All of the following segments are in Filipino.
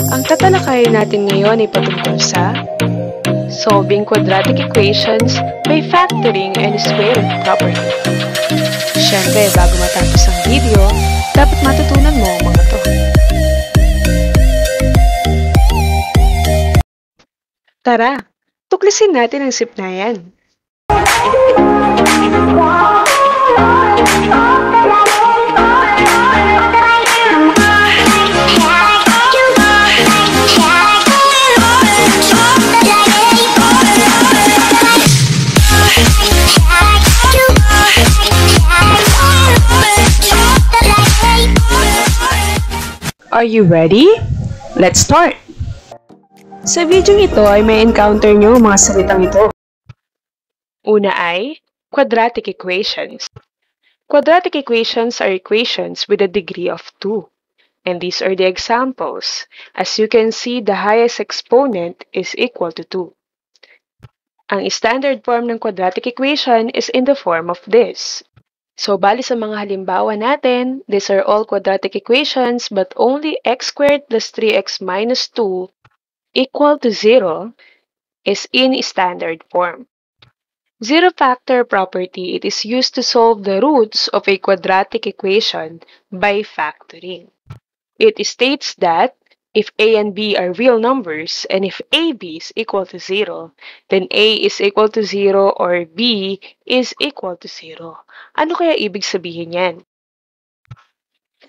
Ang tatalakayin natin ngayon ay patungkol sa solving quadratic equations by factoring and square root property. Siyempre, bago matapos ang video, dapat matutunan mo ang mga to. Tara, tuklasin natin ang sipnayan. Are you ready? Let's start! Sa video ito ay may encounter nyo mga salitang ito. Una ay quadratic equations. Quadratic equations are equations with a degree of 2. And these are the examples. As you can see, the highest exponent is equal to 2. Ang standard form ng quadratic equation is in the form of this. So, bali sa mga halimbawa natin, these are all quadratic equations but only x squared plus 3x minus 2 equal to 0 is in standard form. Zero factor property, it is used to solve the roots of a quadratic equation by factoring. It states that if a and b are real numbers and if ab is equal to 0, then a is equal to 0 or b is equal to 0. Ano kaya ibig sabihin yan?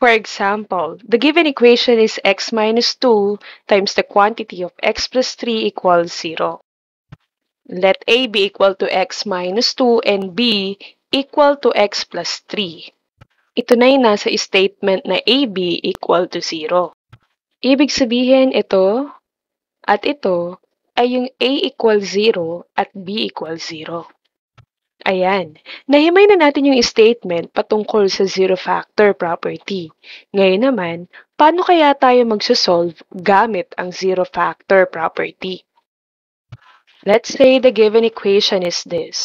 For example, the given equation is x minus 2 times the quantity of x plus 3 equals 0. Let a be equal to x minus 2 and b equal to x plus 3. Ito na yung nasa statement na ab equal to 0. Ibig sabihin ito at ito ay yung a equals 0 at b equals 0. Ayan, nahimay na natin yung statement patungkol sa zero factor property. Ngayon naman, paano kaya tayo magsosolve gamit ang zero factor property? Let's say the given equation is this.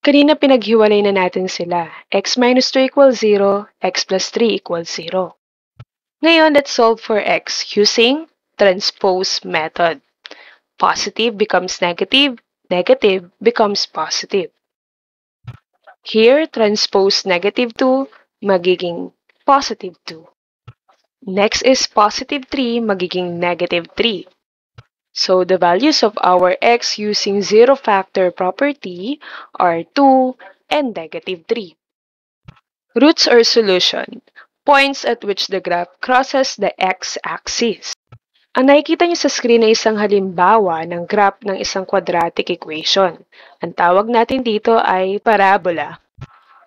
Kanina pinaghiwalay na natin sila. X minus 2 equals 0, x plus 3 equals 0. Ngayon, let's solve for x using transpose method. Positive becomes negative, negative becomes positive. Here, transpose negative 2, magiging positive 2. Next is positive 3, magiging negative 3. So, the values of our x using zero factor property are 2 and negative 3. Roots or solution, points at which the graph crosses the x-axis. Ang nakikita niyo sa screen ay isang halimbawa ng graph ng isang quadratic equation. Ang tawag natin dito ay parabola.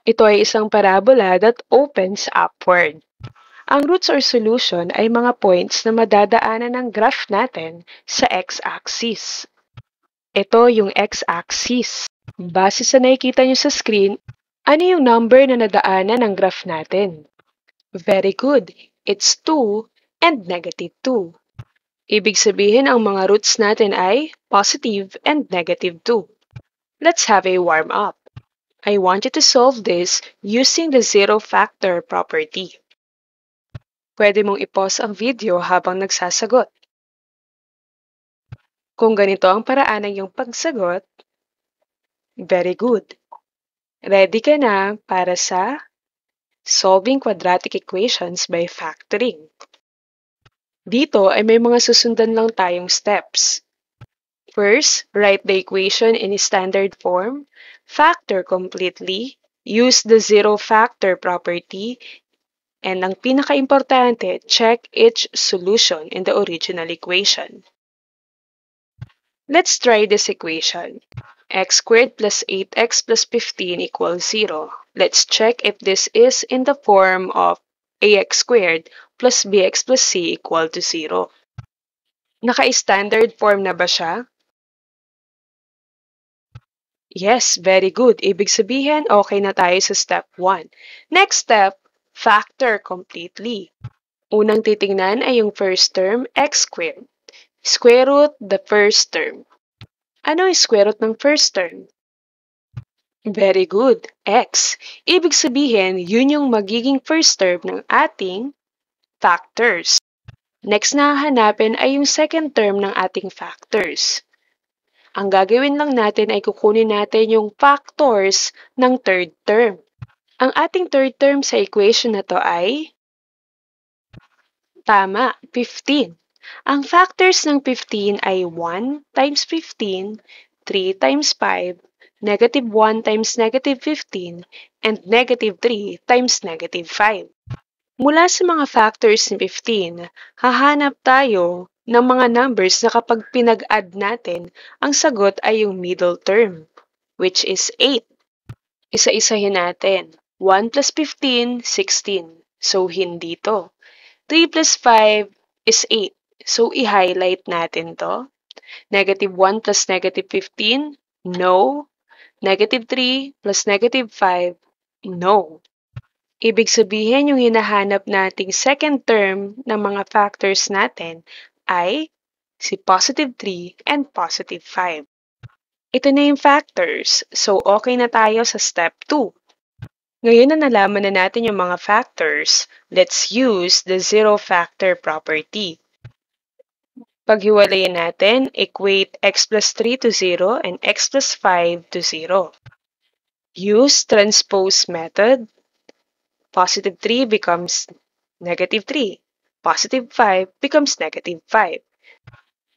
Ito ay isang parabola that opens upward. Ang roots or solution ay mga points na madadaanan ng graph natin sa x-axis. Ito yung x-axis. Base sa nakikita niyo sa screen, ano yung number na nadaanan ng graph natin? Very good. It's 2 and negative 2. Ibig sabihin ang mga roots natin ay positive and negative 2. Let's have a warm-up. I want you to solve this using the zero factor property. Pwede mong i-pause ang video habang nagsasagot. Kung ganito ang paraan ng iyong pagsagot, very good. Ready ka na para sa solving quadratic equations by factoring. Dito ay may mga susundan lang tayong steps. First, write the equation in standard form, factor completely, use the zero factor property, and ang pinaka-importante, check each solution in the original equation. Let's try this equation. X squared plus 8x plus 15 equals 0. Let's check if this is in the form of ax squared plus bx plus c equal to 0. Naka-standard form na ba siya? Yes, very good. Ibig sabihin, okay na tayo sa step 1. Next step, factor completely. Unang titingnan ay yung first term, x squared. Square root the first term. Ano yung square root ng first term? Very good, x. Ibig sabihin, yun yung magiging first term ng ating factors. Next na hahanapin ay yung second term ng ating factors. Ang gagawin lang natin ay kukunin natin yung factors ng third term. Ang ating third term sa equation na to ay tama, 15. Ang factors ng 15 ay 1 times 15, 3 times 5, negative 1 times negative 15, and negative 3 times negative 5. Mula sa mga factors ni 15, hahanap tayo ng mga numbers na kapag pinag-add natin, ang sagot ay yung middle term, which is 8. Isa-isahin natin. 1 plus 15, 16. So, hindi to. 3 plus 5 is 8. So, i-highlight natin to. Negative 1 plus negative 15, no. Negative 3 plus negative 5, no. Ibig sabihin, yung hinahanap nating second term ng mga factors natin ay si positive 3 and positive 5. Ito na yung factors, so okay na tayo sa step 2. Ngayon na nalaman na natin yung mga factors, let's use the zero factor property. Paghiwalayin natin, equate x plus 3 to 0 and x plus 5 to 0. Use transpose method. Positive 3 becomes negative 3. Positive 5 becomes negative 5.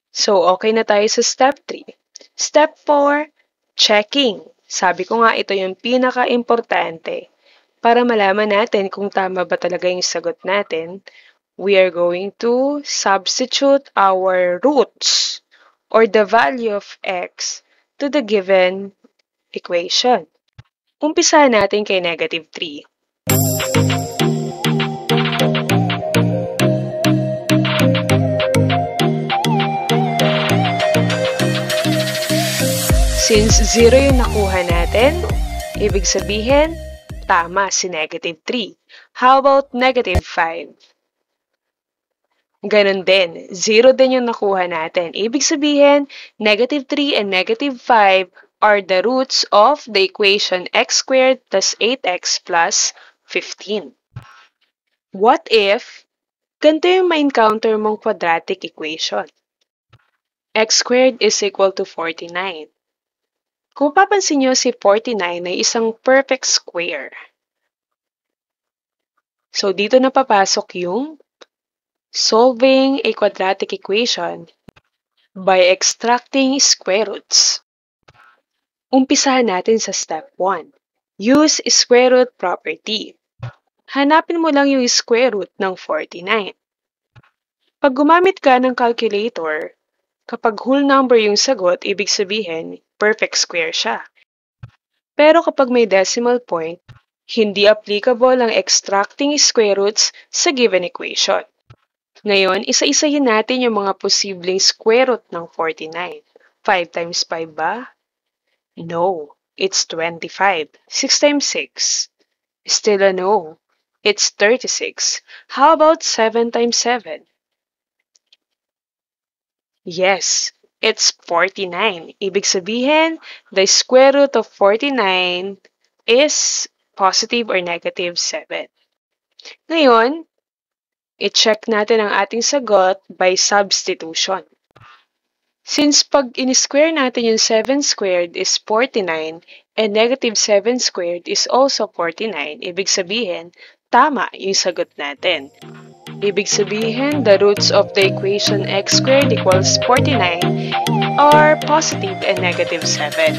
So, okay na tayo sa step 3. Step 4, checking. Sabi ko nga, ito yung pinaka-importante. Para malaman natin kung tama ba talaga yung sagot natin, we are going to substitute our roots or the value of x to the given equation. Umpisahan natin kay negative 3. Since 0 yung nakuha natin, ibig sabihin, tama si negative 3. How about negative 5? Ganon din, 0 din yung nakuha natin. Ibig sabihin, negative 3 and negative 5 are the roots of the equation x squared plus 8x plus 15. What if, ganito yung ma-encounter mong quadratic equation? X squared is equal to 49. Kung papansin nyo, si 49 ay isang perfect square. So, dito na papasok yung solving a quadratic equation by extracting square roots. Umpisahan natin sa step 1. Use square root property. Hanapin mo lang yung square root ng 49. Pag gumamit ka ng calculator, kapag whole number yung sagot, ibig sabihin, perfect square siya. Pero kapag may decimal point, hindi applicable ang extracting square roots sa given equation. Ngayon, isa-isahin natin yung mga posibleng square root ng 49. 5 times 5 ba? No, it's 25. 6 times 6? Still a no. It's 36. How about 7 times 7? Yes, it's 49. Ibig sabihin, the square root of 49 is positive or negative 7. Ngayon, i-check natin ang ating sagot by substitution. Since pag in-square natin yung 7 squared is 49 and negative 7 squared is also 49, ibig sabihin, tama yung sagot natin. Ibig sabihin, the roots of the equation x squared equals 49 are positive and negative 7.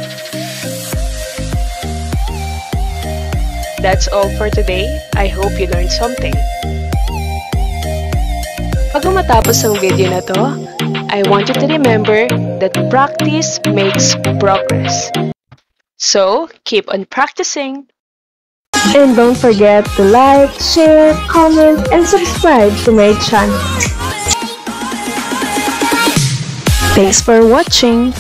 That's all for today. I hope you learned something. Bago matapos ang video na to, I want you to remember that practice makes progress. So, keep on practicing! And don't forget to like, share, comment, and subscribe to my channel. Thanks for watching!